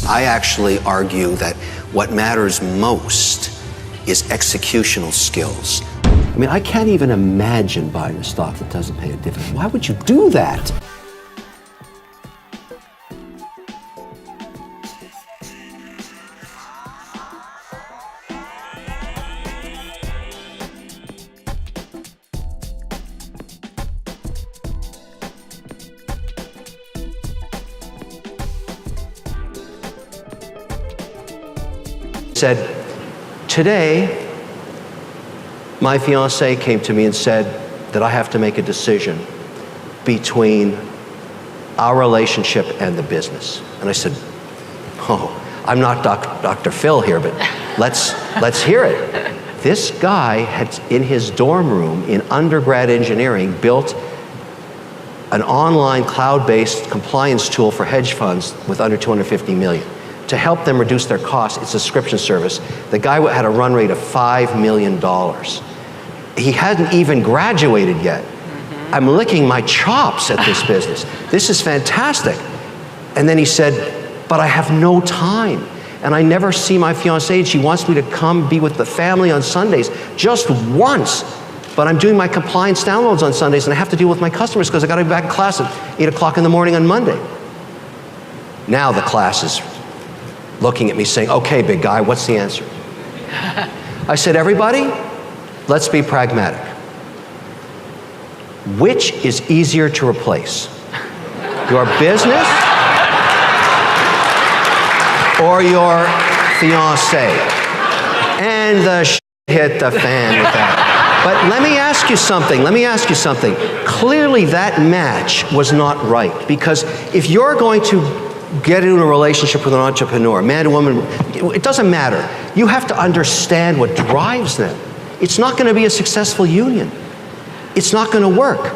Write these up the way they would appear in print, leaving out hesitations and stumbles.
I actually argue that what matters most is executional skills. I mean, I can't even imagine buying a stock that doesn't pay a dividend. Why would you do that? Said, today, my fiance came to me and said that I have to make a decision between our relationship and the business. And I said, oh, I'm not Dr. Phil here, but let's hear it. This guy had, in his dorm room in undergrad engineering, built an online cloud-based compliance tool for hedge funds with under 250 million. To help them reduce their costs. It's a subscription service. The guy had a run rate of $5 million. He hadn't even graduated yet. I'm licking my chops at this business. This is fantastic. And then he said, but I have no time. And I never see my fiancée. She wants me to come be with the family on Sundays, just once. But I'm doing my compliance downloads on Sundays and I have to deal with my customers because I got to be back in class at 8 o'clock in the morning on Monday. Now the class is looking at me saying, okay, big guy, what's the answer? I said, everybody, let's be pragmatic. Which is easier to replace? Your business or your fiancé? And the shit hit the fan with that. But let me ask you something. Clearly that match was not right, because if you're going to get into a relationship with an entrepreneur, man or woman, it doesn't matter. You have to understand what drives them. It's not going to be a successful union. It's not going to work.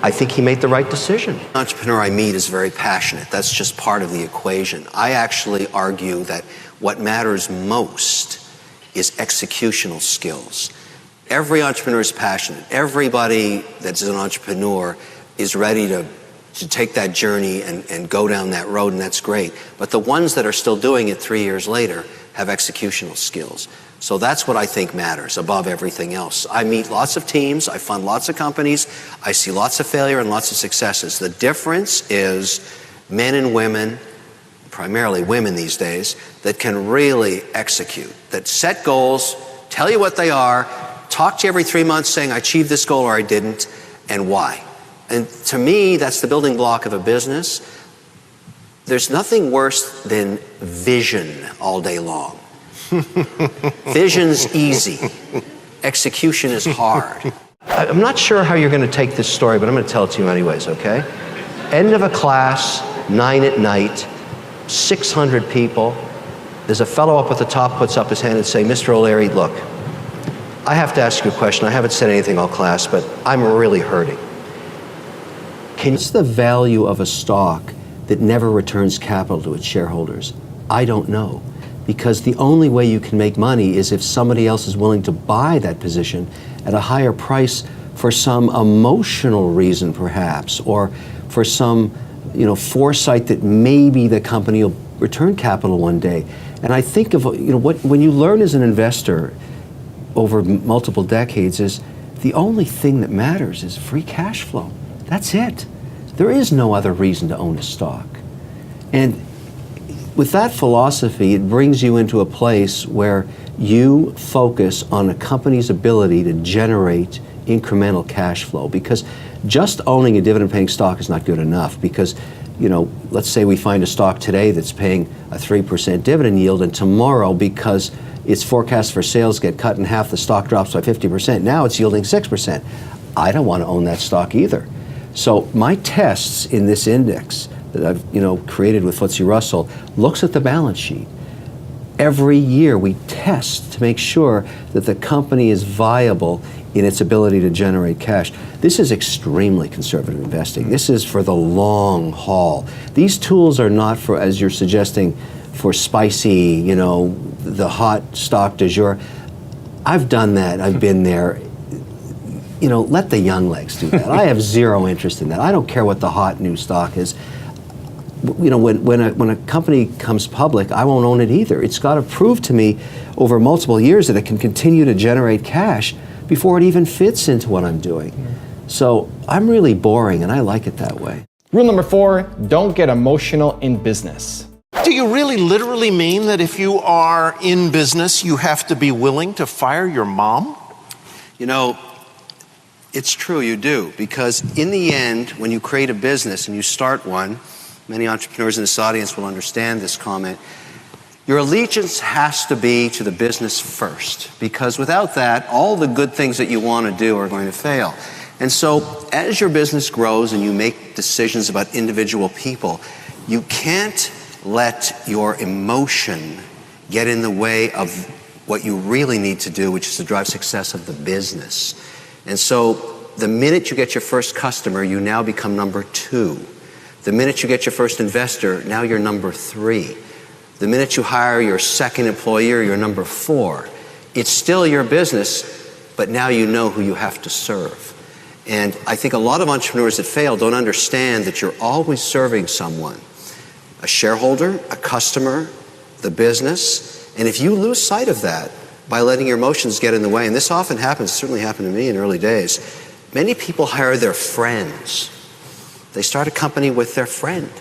I think he made the right decision. The entrepreneur I meet is very passionate. That's just part of the equation. I actually argue that what matters most is executional skills. Every entrepreneur is passionate. Everybody that's an entrepreneur is ready to take that journey and go down that road, and that's great. But the ones that are still doing it 3 years later have executional skills. So that's what I think matters above everything else. I meet lots of teams, I fund lots of companies, I see lots of failure and lots of successes. The difference is men and women, primarily women these days, that can really execute, that set goals, tell you what they are, talk to you every 3 months saying I achieved this goal or I didn't, and why. And to me, that's the building block of a business. There's nothing worse than vision all day long. Vision's easy. Execution is hard. I'm not sure how you're going to take this story, but I'm going to tell it to you anyways, okay? End of a class, 9 at night, 600 people. There's a fellow up at the top puts up his hand and say, Mr. O'Leary, look, I have to ask you a question. I haven't said anything all class, but I'm really hurting. What's the value of a stock that never returns capital to its shareholders? I don't know, because the only way you can make money is if somebody else is willing to buy that position at a higher price for some emotional reason perhaps, or for some foresight that maybe the company will return capital one day. And I think of when you learn as an investor over multiple decades is the only thing that matters is free cash flow. That's it. There is no other reason to own a stock. And with that philosophy, it brings you into a place where you focus on a company's ability to generate incremental cash flow, because just owning a dividend-paying stock is not good enough, because let's say we find a stock today that's paying a 3% dividend yield, and tomorrow, because its forecast for sales get cut in half, the stock drops by 50%. Now it's yielding 6%. I don't want to own that stock either. So my tests in this index that I've created with FTSE Russell looks at the balance sheet. Every year we test to make sure that the company is viable in its ability to generate cash. This is extremely conservative investing. This is for the long haul. These tools are not for, as you're suggesting, for spicy, the hot stock du jour. I've done that. I've been there. Let the young legs do that. I have zero interest in that. I don't care what the hot new stock is. you know, when a company comes public, I won't own it either. It's got to prove to me over multiple years that it can continue to generate cash before it even fits into what I'm doing. So I'm really boring, and I like it that way. Rule number 4, don't get emotional in business. Do you really literally mean that if you are in business, you have to be willing to fire your mom? You know, it's true, you do, because in the end, when you create a business and you start one, many entrepreneurs in this audience will understand this comment, your allegiance has to be to the business first, because without that, all the good things that you want to do are going to fail. And so as your business grows and you make decisions about individual people, you can't let your emotion get in the way of what you really need to do, which is to drive success of the business. And so the minute you get your first customer, you now become number 2. The minute you get your first investor, now you're number 3. The minute you hire your second employer, you're number 4. It's still your business, but now you know who you have to serve. And I think a lot of entrepreneurs that fail don't understand that you're always serving someone. A shareholder, a customer, the business. And if you lose sight of that by letting your emotions get in the way, and this often happens, certainly happened to me in early days, many people hire their friends. They start a company with their friend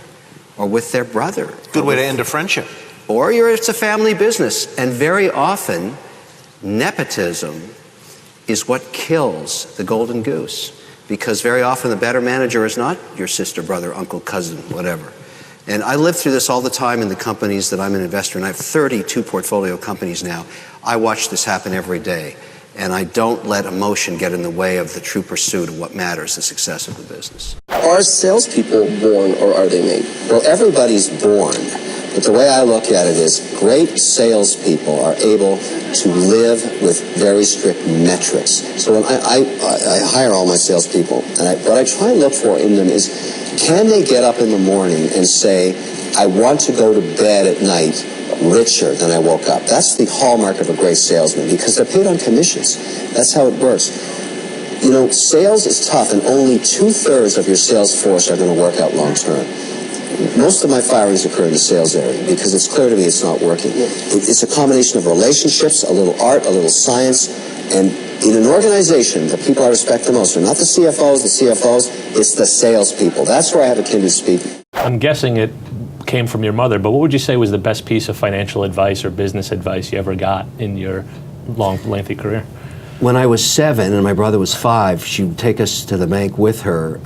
or with their brother. Good way to end a friendship. Or it's a family business. And very often, nepotism is what kills the golden goose. Because very often the better manager is not your sister, brother, uncle, cousin, whatever. And I live through this all the time in the companies that I'm an investor in. I have 32 portfolio companies now. I watch this happen every day. And I don't let emotion get in the way of the true pursuit of what matters, the success of the business. Are salespeople born or are they made? Well, everybody's born. But the way I look at it is great salespeople are able to live with very strict metrics. So when I hire all my salespeople, and what I try and look for in them is, can they get up in the morning and say, I want to go to bed at night richer than I woke up? That's the hallmark of a great salesman, because they're paid on commissions. That's how it works. You know, sales is tough, and only 2/3 of your sales force are going to work out long term. Most of my firings occur in the sales area because it's clear to me it's not working. It's a combination of relationships, a little art, a little science, and in an organization, the people I respect the most are not the CFOs, it's the salespeople. That's where I have a kindred spirit. I'm guessing it came from your mother, but what would you say was the best piece of financial advice or business advice you ever got in your long, lengthy career? When I was 7 and my brother was 5, she would take us to the bank with her,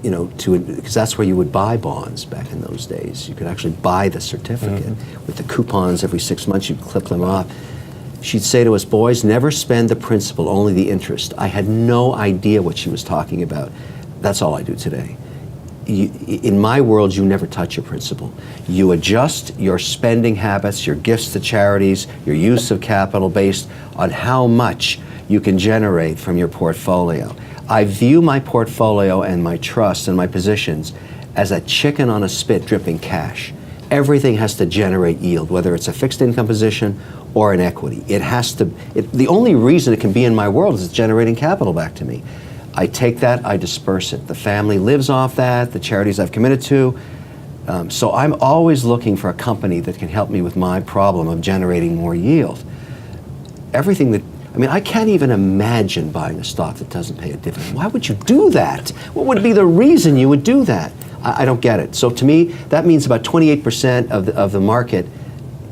you know, because that's where you would buy bonds back in those days. You could actually buy the certificate with the coupons every 6 months. You'd clip them off. She'd say to us, boys, never spend the principal, only the interest. I had no idea what she was talking about. That's all I do today. In my world, you never touch your principal. You adjust your spending habits, your gifts to charities, your use of capital based on how much you can generate from your portfolio. I view my portfolio and my trust and my positions as a chicken on a spit dripping cash. Everything has to generate yield, whether it's a fixed income position or an equity. It has to, the only reason it can be in my world is it's generating capital back to me. I take that, I disperse it. The family lives off that, the charities I've committed to. So I'm always looking for a company that can help me with my problem of generating more yield. Everything that, I mean, I can't even imagine buying a stock that doesn't pay a dividend. Why would you do that? What would be the reason you would do that? I don't get it. So to me, that means about 28% of the market,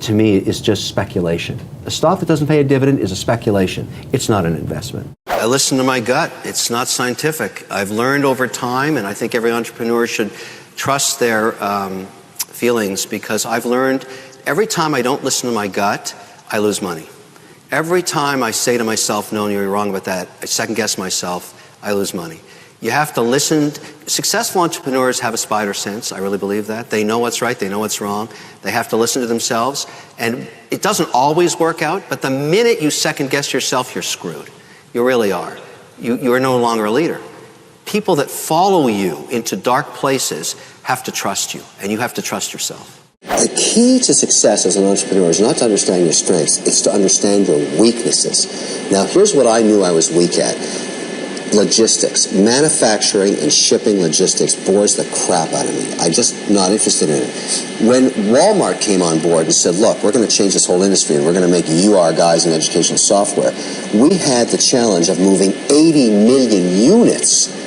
to me, is just speculation. A stock that doesn't pay a dividend is a speculation. It's not an investment. I listen to my gut. It's not scientific. I've learned over time, and I think every entrepreneur should trust their feelings, because I've learned every time I don't listen to my gut, I lose money. Every time I say to myself, no, you're wrong about that, I second guess myself, I lose money. You have to listen. Successful entrepreneurs have a spider sense. I really believe that. They know what's right. They know what's wrong. They have to listen to themselves. And it doesn't always work out, but the minute you second guess yourself, you're screwed. You really are. You're no longer a leader. People that follow you into dark places have to trust you, and you have to trust yourself. The key to success as an entrepreneur is not to understand your strengths, it's to understand your weaknesses. Now, here's what I knew I was weak at. logistics, manufacturing and shipping logistics bores the crap out of me. I'm just not interested in it. When Walmart came on board and said, look, we're going to change this whole industry and we're going to make you our guys in education software, we had the challenge of moving 80 million units.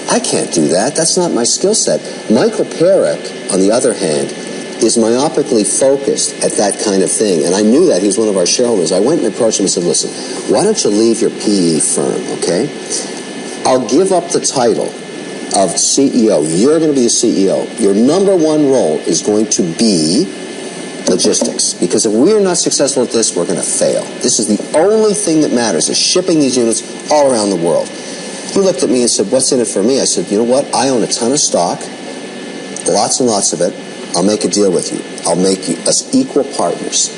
I can't do that. That's not my skill set. Michael Perrick, on the other hand, is myopically focused at that kind of thing. And I knew that. He was one of our shareholders. I went and approached him and said, listen, why don't you leave your PE firm, okay? I'll give up the title of CEO. You're going to be the CEO. Your number one role is going to be logistics. Because if we're not successful at this, we're going to fail. This is the only thing that matters, is shipping these units all around the world. He looked at me and said, what's in it for me? I said, you know what? I own a ton of stock, lots and lots of it. I'll make a deal with you. I'll make us equal partners.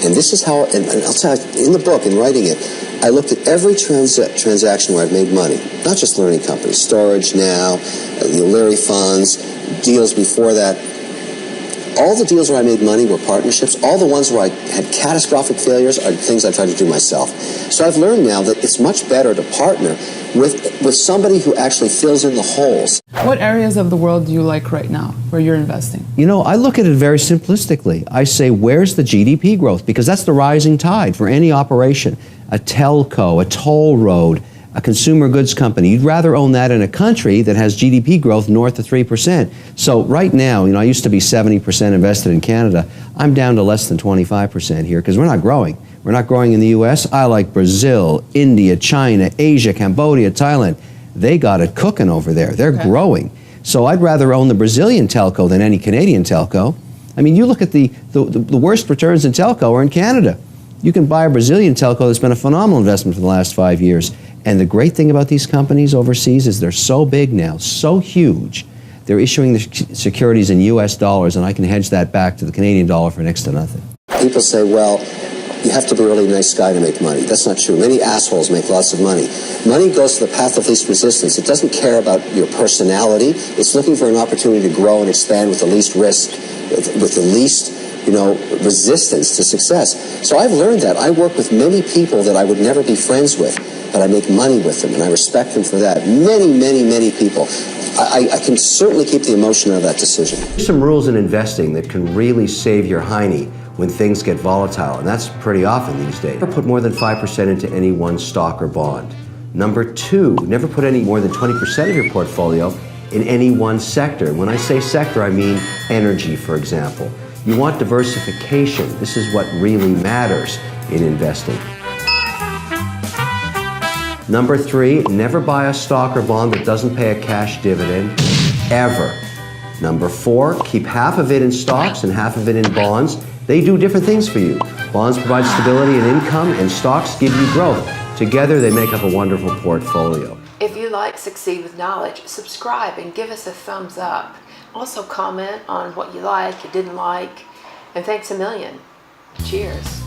And this is how, and I'll tell you, in the book, in writing it, I looked at every transaction where I've made money, not just learning companies, Storage Now, the O'Leary funds, deals before that. All the deals where I made money were partnerships. All the ones where I had catastrophic failures are things I tried to do myself. So I've learned now that it's much better to partner with somebody who actually fills in the holes. What areas of the world do you like right now where you're investing? You know, I look at it very simplistically. I say, where's the GDP growth? Because that's the rising tide for any operation. A telco, a toll road, a consumer goods company. You'd rather own that in a country that has GDP growth north of 3%. So right now, you know, I used to be 70% invested in Canada. I'm down to less than 25% here because we're not growing. We're not growing in the US. I like Brazil, India, China, Asia, Cambodia, Thailand. They got it cooking over there. They're growing. So I'd rather own the Brazilian telco than any Canadian telco. I mean, you look at the worst returns in telco are in Canada. You can buy a Brazilian telco that's been a phenomenal investment for the last 5 years. And the great thing about these companies overseas is they're so big now, so huge, they're issuing the securities in US dollars, and I can hedge that back to the Canadian dollar for next to nothing. People say, well, you have to be a really nice guy to make money. That's not true. Many assholes make lots of money. Money goes to the path of least resistance. It doesn't care about your personality. It's looking for an opportunity to grow and expand with the least risk, with the least resistance to success. So I've learned that. I work with many people that I would never be friends with, but I make money with them, and I respect them for that. Many, many, many people. I can certainly keep the emotion out of that decision. There's some rules in investing that can really save your hiney when things get volatile, and that's pretty often these days. Never put more than 5% into any one stock or bond. Number two, never put any more than 20% of your portfolio in any one sector. When I say sector, I mean energy, for example. You want diversification. This is what really matters in investing. Number three, never buy a stock or bond that doesn't pay a cash dividend, ever. Number four, keep half of it in stocks and half of it in bonds. They do different things for you. Bonds provide stability and income, and stocks give you growth. Together, they make up a wonderful portfolio. If you like Succeed with Knowledge, subscribe and give us a thumbs up. Also comment on what you like, you didn't like, and thanks a million. Cheers.